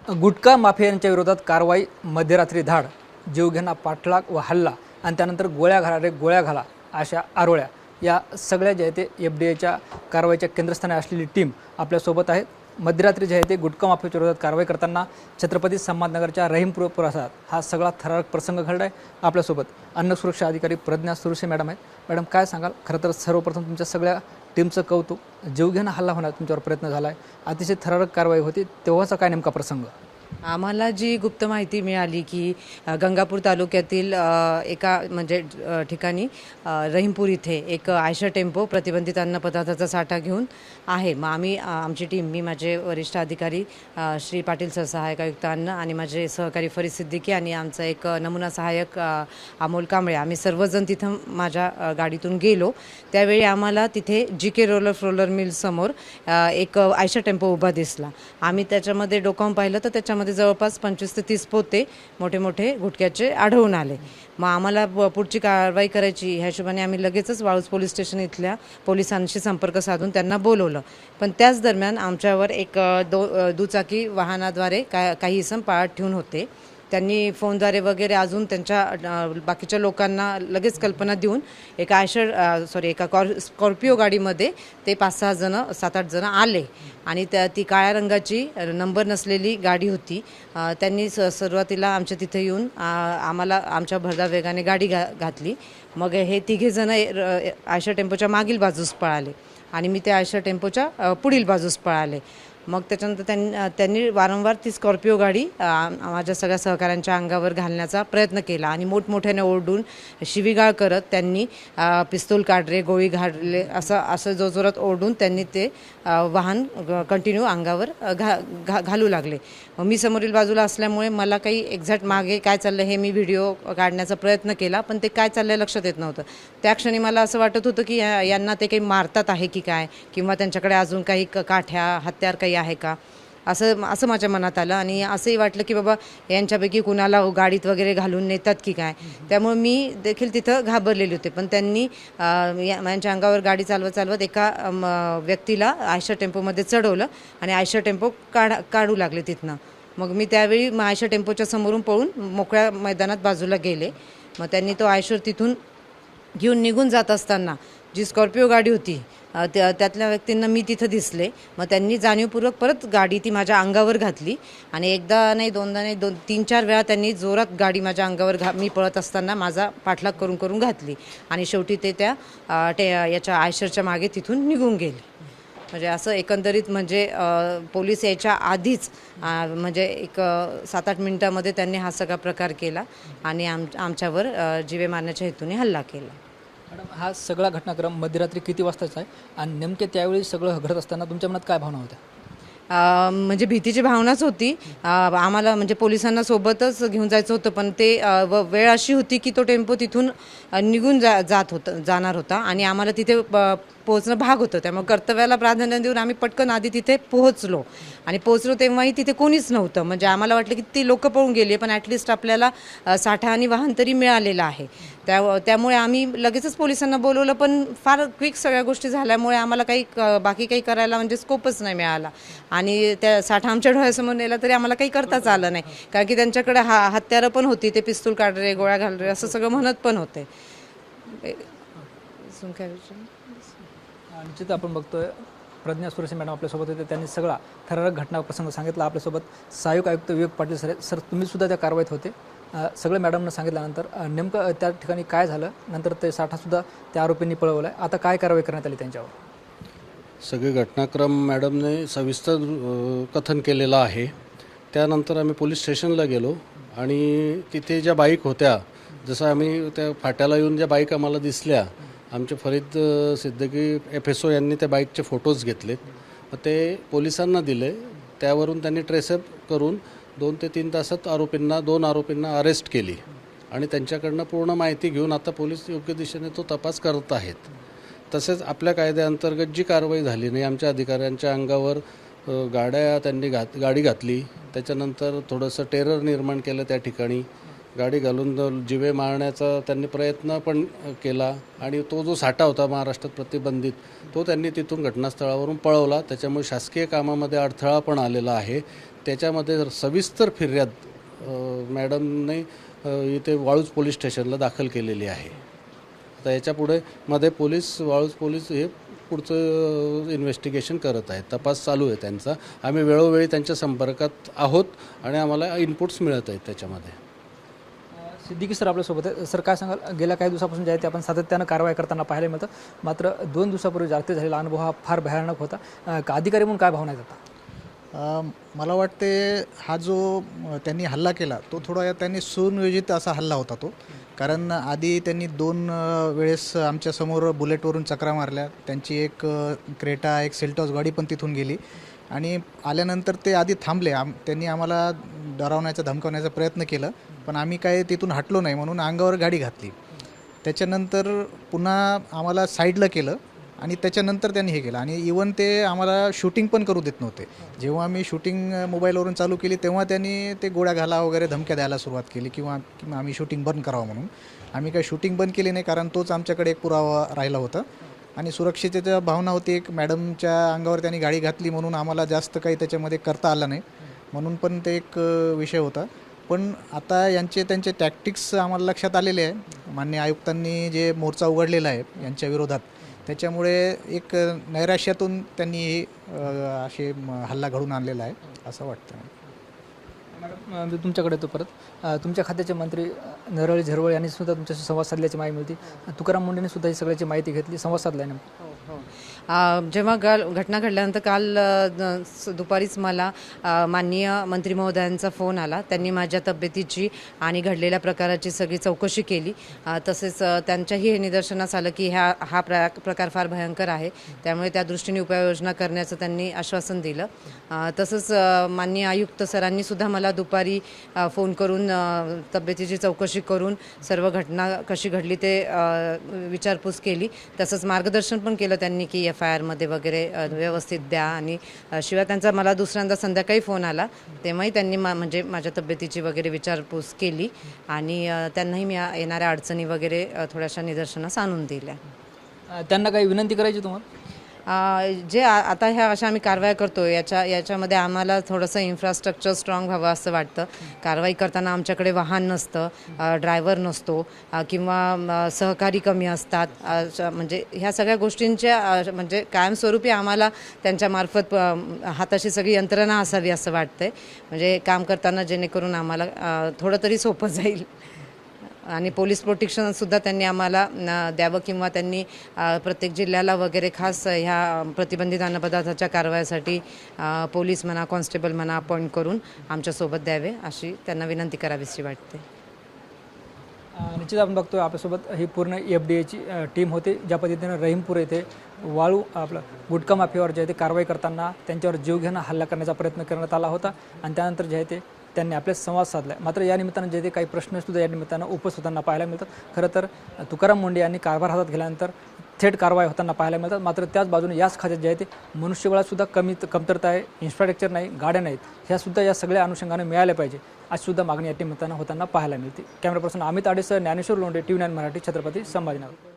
गुटखा माफियांच्या विरोधात कारवाई, मध्यरात्री धाड, जीवघेणा पाठलाग व हल्ला आणि त्यानंतर गोळ्या घाला रे गोळ्या घाला अशा आरोळ्या या सगळ्या जे आहे ते FDIच्या कारवाईच्या केंद्रस्थानी असलेली टीम आपल्यासोबत आहे. मध्यरात्री जे आहे ते गुटखा माफियाच्या विरोधात कारवाई करताना छत्रपती संभाजीनगरच्या रहीमपूर परिसरात हा सगळा थरारक प्रसंग घडला आहे. आपल्यासोबत अन्न सुरक्षा अधिकारी प्रज्ञा सुरसे मॅडम आहेत. मॅडम, काय सांगाल? खरं तर सर्वप्रथम तुमच्या सगळ्या टीमचं कौतुक. जीवघेणा हल्ला होण्याचा तुमच्यावर प्रयत्न झाला आहे, अतिशय थरारक कारवाई होती, तेव्हाचा काय नेमका प्रसंग? आम्हाला जी गुप्त माहिती मिळाली की गंगापूर तालुक्यातील एका ठिकाणी रहीमपूर इथे एक आयशर टेम्पो प्रतिबंधित अन्न पदार्थाचा साठा घेऊन आहे. मग आम्ही आमची टीम, मी, माझे वरिष्ठ अधिकारी श्री पाटील सर, सहाय्यक आयुक्त अन्न, आणि माझे सहकारी फरीद सिद्दीकी आणि आमचा एक नमुना सहाय्यक अमोल कांबळे, आम्ही सर्वजण तिथं माझ्या गाडीतून गेलो. त्यावेळी आम्हाला तिथे GK रोलर मिल समोर एक आयशर टेम्पो उभा दिसला. आम्ही त्याच्यामध्ये डोकावून पाहिलं तर त्याच्यामध्ये जवळपास 25 ते 30 पोते मोठे मोठे गुटख्याचे आढळून आले. मग आम्हाला पुढची कारवाई करायची ह्या हिशोबाने आम्ही लगेचच वाळूज पोलीस स्टेशन इथल्या पोलिसांशी संपर्क साधून त्यांना बोलवलं. पण त्याच दरम्यान आमच्यावर एक दुचाकी वाहनाद्वारे काही इसम पाळत ठेवून होते. त्यांनी फोनद्वारे वगैरे अजून त्यांच्या बाकीच्या लोकांना लगेच कल्पना देऊन एका स्कॉर्पिओ गाडीमध्ये ते 5-6 जण 7-8 जण आले आणि ती काळ्या रंगाची नंबर नसलेली गाडी होती. त्यांनी सुरुवातीला आमच्या तिथे येऊन आम्हाला आमच्या भरधाव वेगाने गाडी घातली. मग हे तिघे जण आयशर टेम्पोच्या मागील बाजूस पळाले आणि मी त्या आयशर टेम्पोच्या पुढील बाजूस पळाले. मग त्याच्यानंतर त्यांनी वारंवार ती स्कॉर्पिओ गाडी माझ्या सगळ्या सहकाऱ्यांच्या अंगावर घालण्याचा प्रयत्न केला आणि मोठमोठ्याने ओरडून शिवीगाळ करत त्यांनी पिस्तूल काढले, गोळी घालले, असं जोरजोरात ओरडून त्यांनी ते वाहन कंटिन्यू अंगावर घालू लागले. मी समोरील बाजूला असल्यामुळे मला काही एक्झॅक्ट मागे काय चाललं हे मी व्हिडिओ काढण्याचा प्रयत्न केला, पण ते काय चाललं लक्षात येत नव्हतं. त्या क्षणी मला असं वाटत होतं की यांना ते काही मारतात आहे की काय, किंवा त्यांच्याकडे अजून काही काठ्या हत्यार काही आहे का, असं माझ्या मनात आलं. आणि असंही वाटलं की बाबा यांच्यापैकी कुणाला गाडीत वगैरे घालून नेतात की काय. त्यामुळे मी देखील तिथं घाबरलेली होते. पण त्यांनी माझ्या अंगावर गाडी चालवत एका व्यक्तीला आयशर टेम्पोमध्ये चढवलं आणि आयशर टेम्पो काढू लागले तिथनं. मग मी त्यावेळी आयशर टेम्पोच्या समोरून पळून मोकळ्या मैदानात बाजूला गेले. मग त्यांनी तो आयशर तिथून घेऊन निघून जात असताना जी स्कॉर्पिओ गाडी होती त्यातल्या व्यक्तींना मी तिथं दिसले. मग त्यांनी जाणीवपूर्वक परत गाडी ती माझ्या अंगावर घातली आणि एकदा नाही, दोनदा नाही, 3-4 वेळा त्यांनी जोरात गाडी माझ्या अंगावर मी पळत असताना माझा पाठलाग करून घातली आणि शेवटी ते याच्या आयशरच्या मागे तिथून निघून गेले. म्हणजे असं एकंदरीत पोलीस यायच्या आधीच एक 7-8 मिनिटामध्ये त्यांनी हा सगळा प्रकार केला आणि आमच्यावर जीवे मारण्याच्या हेतूने हल्ला केला. मॅडम, हा सगळा घटनाक्रम मध्यरात्री किती वाजताचा आहे आणि नेमके त्यावेळी सगळं घडत असताना तुमच्या मनात काय भावना होत्या? भीतीची भावनाच होती. आम्हाला पोलिसांना सोबतच घेऊन जायचं होतं, पण ते वेळ अशी होती की तो टेम्पो तिथून निघून जाणार होता आणि आम्हाला तिथे पोहोचणं भाग होतं. त्यामुळे कर्तव्याला प्राधान्य देऊन आम्ही पटकन आधी तिथे पोहोचलो आणि पोहोचलो तेव्हाही तिथे कोणीच नव्हतं. आम्हाला वाटलं की ती लोकं पळून गेली, पण ॲटलिस्ट आपल्याला साठा आणि वाहन तरी मिळालेलं आहे. त्यामुळे आम्ही लगेचच पोलिसांना बोलवलं, पण फार क्विक सगळ्या गोष्टी झाल्यामुळे आम्हाला बाकी काही करायला स्कोपच नाही मिळाला आणि त्या साठा आमच्या डोळ्यासमोर नेला तरी आम्हाला काही करताच आलं नाही, कारण की त्यांच्याकडे हत्यारं पण होती. ते पिस्तूल काढ रे, गोळ्या घाल रे, असं सगळं म्हणत पण होते. निश्चित आपण बघतोय प्रज्ञा सुरसे मॅडम आपल्यासोबत होते. त्यांनी सगळा थरारक घटना प्रसंग सांगितला. आपल्यासोबत सहाय्यक आयुक्त विवेक पाटील सर, तुम्ही सुद्धा त्या कारवाईत होते. सगळं मॅडमनं सांगितल्यानंतर नेमकं त्या ठिकाणी काय झालं, नंतर ते साठासुद्धा त्या आरोपींनी पळवला आहे, आता काय कारवाई करण्यात आली त्यांच्यावर? सगळे घटनाक्रम मॅडमने सविस्तर कथन केलेलं आहे. त्यानंतर आम्ही पोलीस स्टेशनला गेलो आणि तिथे ज्या बाईक होत्या, जसं आम्ही त्या फाट्याला येऊन ज्या बाईक आम्हाला दिसल्या, आमचे फरीद सिद्दीकी FSO यांनी त्या बाईकचे फोटोज घेतलेत. ते पोलिसांना दिले. त्यावरून त्यांनी ट्रेसअप करून 2 ते 3 तासात 2 आरोपींना अरेस्ट केली आणि त्यांच्याकडनं पूर्ण माहिती घेऊन आता पोलीस योग्य दिशेने तो तपास करत आहेत. तसेच आपल्या कायद्याअंतर्गत जी कारवाई झाली नाही, आमच्या अधिकाऱ्यांच्या अंगावर त्यांनी गाडी घातली, त्याच्यानंतर थोडंसं टेरर निर्माण केलं त्या ठिकाणी, गाडी घालून जिवे मारण्याचा त्यांनी प्रयत्न पण केला आणि तो जो साठा होता महाराष्ट्रात प्रतिबंधित तो त्यांनी तिथून घटनास्थळावरून पळवला. त्याच्यामुळे शासकीय कामामध्ये अडथळा पण आलेला आहे. त्याच्यामध्ये सविस्तर फिर्याद मॅडमने इथे वाळूज पोलीस स्टेशनला दाखल केलेली आहे. तर याच्यापुढे वाळूज पोलीस हे पुढचं इन्व्हेस्टिगेशन करत आहेत. तपास चालू आहे त्यांचा. आम्ही वेळोवेळी त्यांच्या संपर्कात आहोत आणि आम्हाला इनपुट्स मिळत आहेत त्याच्यामध्ये. सिद्दीकी सर आपल्यासोबत आहे. सर काय सांगाल, गेल्या काही दिवसापासून जे आहे ते आपण सातत्यानं कारवाई करताना पाहायला मिळतं, मात्र 2 दिवसापूर्वी जागतिक झालेला अनुभव हा फार भयानक होता. अधिकारी म्हणून काय भावना आहेत आता? मला वाटते हा जो त्यांनी हल्ला केला तो थोडा त्यांनी सुनियोजित असा हल्ला होता तो. कारण आधी त्यांनी 2 वेळेस आमच्यासमोर बुलेटवरून चकरा मारल्या. त्यांची एक क्रेटा एक सेल्टॉस गाडी पण तिथून गेली आणि आल्यानंतर ते आधी थांबले. त्यांनी आम्हाला डरावण्याचा धमकावण्याचा प्रयत्न केला, पण आम्ही काय तिथून हटलो नाही म्हणून अंगावर गाडी घातली. त्याच्यानंतर पुन्हा आम्हाला साईडला केलं आणि त्याच्यानंतर त्यांनी हे केलं आणि इवन ते आम्हाला शूटिंग पण करू देत नव्हते. जेव्हा आम्ही शूटिंग मोबाईलवरून चालू केली तेव्हा त्यांनी ते गोळ्या घाला वगैरे धमक्या द्यायला सुरुवात केली किंवा आम्ही शूटिंग बंद करावं म्हणून. आम्ही काही शूटिंग बंद केली नाही कारण तोच आमच्याकडे एक पुरावा राहिला होता आणि सुरक्षिततेच्या भावना होती. एक मॅडमच्या अंगावर त्यांनी गाडी घातली म्हणून आम्हाला जास्त काही त्याच्यामध्ये करता आलं नाही म्हणून पण ते एक विषय होता. पण आता त्यांचे टॅक्टिक्स आम्हाला लक्षात आलेले आहे. माननीय आयुक्तांनी जे मोर्चा उघडलेला आहे यांच्या विरोधात त्याच्यामुळे एक नैराश्यातून त्यांनी असे हल्ला घडून आणलेला आहे असं वाटतं. मॅडम मी तुमच्याकडे येतो परत. तुमच्या खात्याचे मंत्री नरहरी झिरवळ यांनी सुद्धा तुमच्याशी संवाद साधल्याची माहिती मिळते. तुकाराम मुंडेंनी सुद्धा ही सगळ्याची माहिती घेतली, संवाद साधला नेमका. जेव्हा घटना घडल्यानंतर काल दुपारीच मला माननीय मंत्री महोदयांचा फोन आला. त्यांनी माझ्या तब्येतीची आणि घडलेल्या प्रकाराची सगळी चौकशी केली. तसेच त्यांच्याही हे निदर्शनास आलं की हा प्रकार फार भयंकर आहे, त्यामुळे त्या दृष्टीने उपाययोजना करण्याचं त्यांनी आश्वासन दिलं. तसंच माननीय आयुक्त सरांनी सुद्धा मला दुपारी फोन करून तब्येतीची चौकशी करून सर्व घटना कशी घडली ते विचारपूस केली. तसंच मार्गदर्शन पण केलं त्यांनी की FIR वगैरे व्यवस्थित द्या. आणि शिवाय त्यांचा मला दुसऱ्यांदा संध्याकाळी फोन आला तेव्हाही त्यांनी म्हणजे माझ्या तब्येतीची वगैरे विचारपूस केली आणि त्यांनाही मी येणाऱ्या अडचणी वगैरे थोड्याशा निदर्शनास आणून दिल्या. त्यांना काही विनंती करायची तुम्हाला? जे आता ह्या अशा आम्ही कारवाया करतो याच्यामध्ये आम्हाला थोडंसं इन्फ्रास्ट्रक्चर स्ट्रॉंग व्हावं असं वाटतं. कारवाई करताना आमच्याकडे वाहन नसतं, ड्रायव्हर नसतो किंवा सहकारी कमी असतात. म्हणजे ह्या सगळ्या गोष्टींच्या म्हणजे कायमस्वरूपी आम्हाला त्यांच्यामार्फत हाताशी सगळी यंत्रणा असावी असं वाटतंय. म्हणजे काम करताना जेणेकरून आम्हाला थोडं तरी सोपं जाईल. आणि पोलीस प्रोटेक्शनसुद्धा त्यांनी आम्हाला द्यावं किंवा त्यांनी प्रत्येक जिल्ह्याला वगैरे खास ह्या प्रतिबंधित अन्नपदार्थाच्या कारवाईसाठी पोलीस म्हणा कॉन्स्टेबल म्हणा अपॉइंट करून आमच्यासोबत द्यावे अशी त्यांना विनंती करावीशी वाटते. निश्चित आपण बघतोय आपल्यासोबत ही पूर्ण FDAची टीम होती. ज्या पद्धतीनं रहीमपूर येथे वाळू गुटखा माफियावर जे आहे ते कारवाई करताना त्यांच्यावर जीवघेणा हल्ला करण्याचा प्रयत्न करण्यात आला होता आणि त्यानंतर जे आहे ते त्यांनी आपले संवाद साधला. मात्र या निमित्तानं जे ते काही प्रश्नसुद्धा या निमित्तानं उपस्थित होताना पाहायला मिळतात. खरं तर तुकाराम मुंडे यांनी कारभार हातात घेतल्यानंतर थेट कारवाई होताना पाहायला मिळतात. मात्र त्याच बाजूने याच खात्यात जे आहे ते मनुष्यबळासुद्धा कमतरता आहे, इन्फ्रास्ट्रक्चर नाही, गाड्या नाहीत, ह्यासुद्धा या सगळ्या अनुषंगाने मिळाल्या पाहिजे अशी सुद्धा मागणी या निमित्तानं होताना पाहायला मिळते. कॅमेरा पर्सन अमित आडेसह ज्ञानेश्वर लोंढे, TV9 मराठी, छत्रपती संभाजीनगर.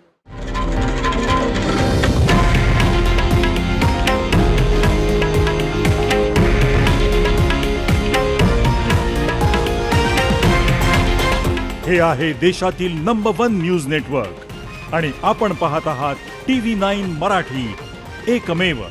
हे आहे देशातील नंबर 1 न्यूज नेटवर्क आणि आपण पाहत आहात TV9 मराठी, एकमेव.